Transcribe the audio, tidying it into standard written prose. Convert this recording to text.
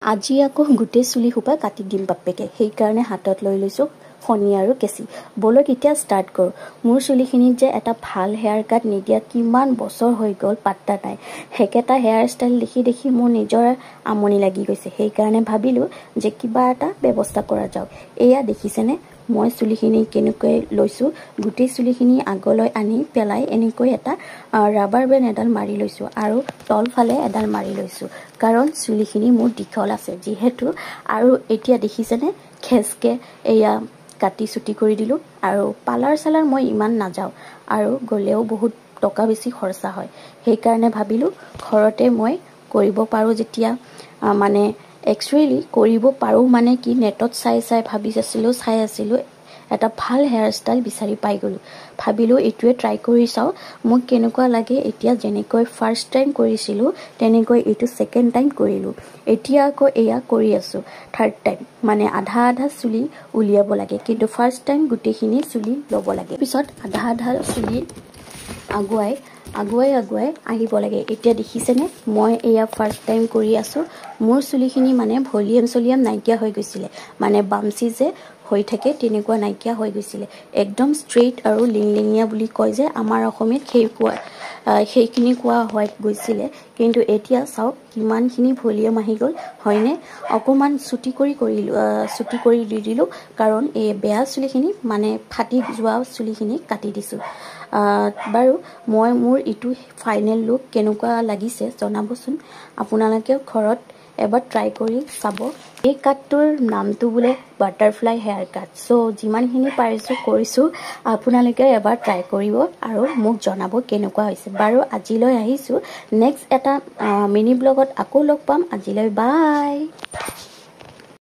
আজি আকৌ গোটেই চুলি সোপা কাটি দিম বাপেকে সেইকাৰণে হাতত লৈ লৈছো ফণী আৰু কেঁচি বলক এতিয়া ষ্টাৰ্ট কৰোঁ মোৰ চুলিখিনিত যে এটা ভাল হেয়াৰ কাট নিদিয়া কিমান বছৰ হৈ গ'ল পাত্তা নাই হেকেটা হেয়াৰ ষ্টাইল দেখি মোৰ নিজৰ আমনি লাগি গৈছে সেইকাৰণে ভাবিলোঁ যে কিবা এটা ব্যৱস্থা কৰা যাওক এয়া দেখিছেনে মই চুলিখিনি কেনেকৈ লৈছোঁ গোটেই চুলিখিনি আগলৈ আনি পেলাই এনেকৈ এটা ৰাবাৰ বেণ্ড এডাল মাৰি লৈছোঁ আৰু তলফালে এডাল মাৰি লৈছোঁ কাৰণ চুলিখিনি মোৰ দীঘল আছে যিহেতু আৰু এতিয়া দেখিছেনে খেচকে এয়া কাটি চুটি কৰি দিলোঁ আৰু পালাৰ চালাৰ মই ইমান নাযাওঁ আৰু গ'লেও বহুত টকা বেছি খৰচা হয় সেইকাৰণে ভাবিলোঁ ঘৰতে মই কৰিব পাৰোঁ যেতিয়া মানে একচুৱেলি কৰিব পাৰোঁ মানে কি নেটত চাই চাই আছিলোঁ এটা ভাল হেয়াৰ ষ্টাইল বিচাৰি পাই গ'লোঁ ভাবিলোঁ এইটোৱে ট্ৰাই কৰি চাওঁ মোক কেনেকুৱা লাগে এতিয়া যেনেকৈ ফাৰ্ষ্ট টাইম কৰিছিলোঁ তেনেকৈ এইটো ছেকেণ্ড টাইম কৰিলোঁ এতিয়া আকৌ এয়া কৰি আছোঁ থাৰ্ড টাইম মানে আধা চুলি উলিয়াব লাগে কিন্তু ফাৰ্ষ্ট টাইম গোটেইখিনি চুলি ল'ব লাগে পিছত আধা চুলি আগুৱাই আহিব লাগে এতিয়া দেখিছেনে মই এয়া ফাৰ্ষ্ট টাইম কৰি আছোঁ মোৰ চুলিখিনি মানে ভলিউম নাইকিয়া হৈ গৈছিলে মানে বামচি যে হৈ থাকে তেনেকুৱা নাইকিয়া হৈ গৈছিলে একদম ষ্ট্ৰেইট আৰু লিংলিঙীয়া বুলি কয় যে আমাৰ অসমীয়াত সেইখিনি কোৱা হৈ গৈছিলে কিন্তু এতিয়া চাওক কিমানখিনি ভলিউম আহি গ'ল হয়নে অকণমান চুটি কৰি দি দিলোঁ কাৰণ এই বেয়া চুলিখিনি মানে ফাটি যোৱা চুলিখিনি কাটি দিছোঁ বাৰু মই মোৰ ইটো ফাইনেল লুক কেনেকুৱা লাগিছে জনাবচোন আপোনালোকে ঘৰত এবাৰ ট্ৰাই কৰি চাব এই কাটটোৰ নামটো বোলে বাটাৰফ্লাই হেয়াৰ কাট চ' যিমানখিনি পাৰিছোঁ কৰিছোঁ আপোনালোকে এবাৰ ট্ৰাই কৰিব আৰু মোক জনাব কেনেকুৱা হৈছে বাৰু আজিলৈ আহিছোঁ নেক্সট এটা মিনি ব্লগত আকৌ লগ পাম আজিলৈ বাই